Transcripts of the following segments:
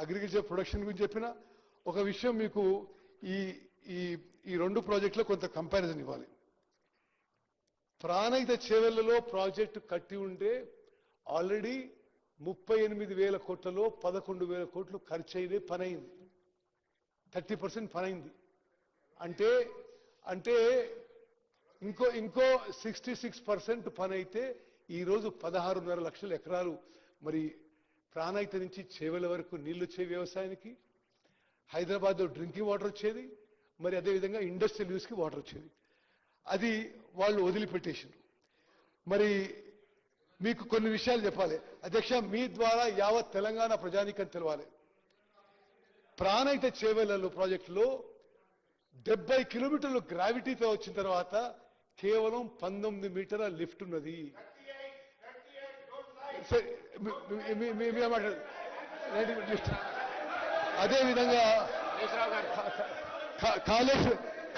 Agriculture production గురించి చెప్పిన ఒక విషయం మీకు ఈ ఈ ఈ రెండు ప్రాజెక్టులో కొంత కంపారిజన్ ఇవ్వాలి. ప్రాణహిత చేవెళ్లలో ప్రాజెక్టు కట్టి ఉంటే ఆల్రెడీ 38,000 కోట్లలో 11,000 కోట్లు ఖర్చు అయ్యే పని అయింది. 30% పని అయింది. అంటే అంటే ఇంకో 66% పని అయితే ఈరోజు 16.5 లక్షల ఎకరాలు మరి ప్రాణహిత నుంచి చేవెళ్ల వరకు నీళ్లు వచ్చే వ్యవసాయానికి, హైదరాబాద్లో డ్రింకింగ్ వాటర్ వచ్చేది, మరి అదేవిధంగా ఇండస్ట్రియల్ యూస్కి వాటర్ వచ్చేది. అది వాళ్ళు వదిలిపెట్టేసారు. మరి మీకు కొన్ని విషయాలు చెప్పాలి అధ్యక్ష, మీ ద్వారా యావత్ తెలంగాణ ప్రజానీకం తెలవాలి. ప్రాణహిత చేవెళ్లలో ప్రాజెక్టులో 70 కిలోమీటర్లు గ్రావిటీతో వచ్చిన తర్వాత కేవలం 19 మీటర్ల లిఫ్ట్ ఉన్నది. అదేవిధంగా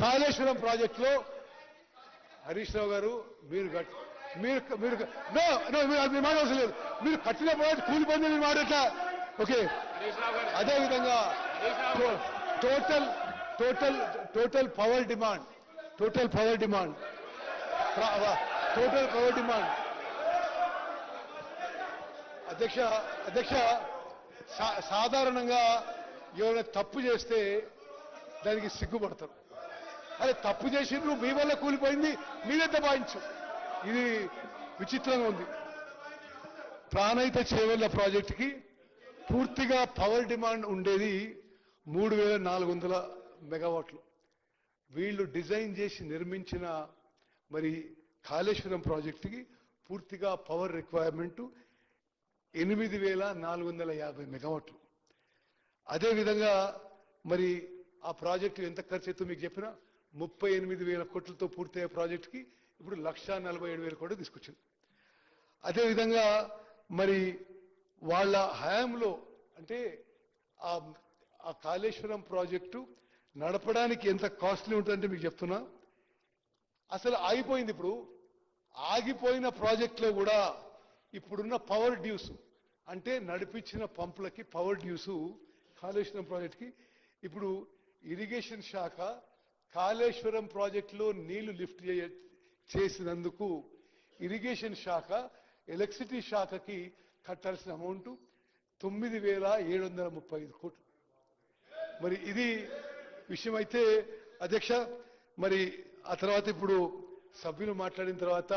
కాళేశ్వరం ప్రాజెక్టులో హరీష్ రావు గారు మీరు మాట అవసరం లేదు, మీరు కట్టిన ప్రాజెక్ట్ కూలిపోయింది మీరు మాట్లాడతా. ఓకే, అదేవిధంగా టోటల్ పవర్ డిమాండ్ అధ్యక్ష సాధారణంగా ఎవరైనా తప్పు చేస్తే దానికి సిగ్గుపడతారు. అరే తప్పు చేసిండ్రు, మీ వల్ల కూలిపోయింది, మీరే దబాయించు. ఇది విచిత్రంగా ఉంది. ప్రాణహిత చేవెళ్ల ప్రాజెక్టుకి పూర్తిగా పవర్ డిమాండ్ ఉండేది 3,400 మెగావాట్లు. వీళ్ళు డిజైన్ చేసి నిర్మించిన మరి కాళేశ్వరం ప్రాజెక్టుకి పూర్తిగా పవర్ రిక్వైర్మెంట్ 8,450 మెగావాట్లు. అదేవిధంగా మరి ఆ ప్రాజెక్టు ఎంత ఖర్చు అవుతుందో మీకు చెప్పిన 38,000 కోట్లతో పూర్తయ్యే ప్రాజెక్టుకి ఇప్పుడు 1,47,000 కోట్లు తీసుకొచ్చింది. అదేవిధంగా మరి వాళ్ళ హయాంలో అంటే ఆ కాళేశ్వరం ప్రాజెక్టు నడపడానికి ఎంత కాస్ట్లీ ఉంటుందంటే మీకు చెప్తున్నా. అసలు ఆగిపోయింది. ఇప్పుడు ఆగిపోయిన ప్రాజెక్టులో కూడా ఇప్పుడున్న పవర్ డ్యూస్ అంటే నడిపించిన పంపులకి పవర్ డ్యూసు కాళేశ్వరం ప్రాజెక్టుకి ఇప్పుడు ఇరిగేషన్ శాఖ కాళేశ్వరం ప్రాజెక్టులో నీళ్లు లిఫ్ట్ చేసినందుకు ఇరిగేషన్ శాఖ ఎలక్ట్రిసిటీ శాఖకి కట్టాల్సిన అమౌంట్ 9,735 కోట్లు. మరి ఇది విషయం అయితే అధ్యక్ష, మరి ఆ తర్వాత ఇప్పుడు సభ్యులు మాట్లాడిన తర్వాత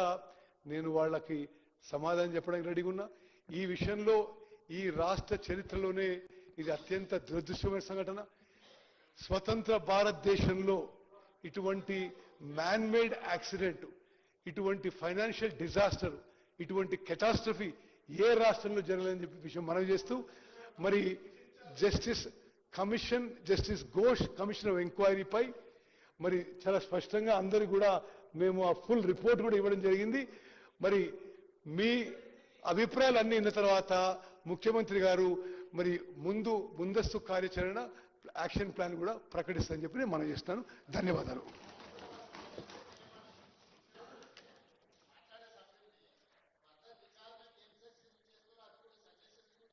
నేను వాళ్ళకి సమాధానం చెప్పడానికి రెడీగా ఉన్నా. ఈ విషయంలో ఈ రాష్ట్ర చరిత్రలోనే ఇది అత్యంత దురదృష్టమైన సంఘటన. స్వతంత్ర భారతదేశంలో ఇటువంటి మ్యాన్మేడ్ యాక్సిడెంట్, ఇటువంటి ఫైనాన్షియల్ డిజాస్టర్, ఇటువంటి కెటాస్ట్రఫీ ఏ రాష్ట్రంలో జరగలేదని చెప్పి విషయం మనవి చేస్తూ మరి జస్టిస్ ఘోష్ కమిషన్ ఆఫ్ ఎంక్వైరీపై మరి చాలా స్పష్టంగా అందరికీ కూడా మేము ఆ ఫుల్ రిపోర్ట్ కూడా ఇవ్వడం జరిగింది. మరి మీ అభిప్రాయాలు అన్ని విన్న తర్వాత ముఖ్యమంత్రి గారు మరి ముందస్తు కార్యాచరణ యాక్షన్ ప్లాన్ కూడా ప్రకటిస్తారని చెప్పి నేను మనవి చేస్తాను. ధన్యవాదాలు.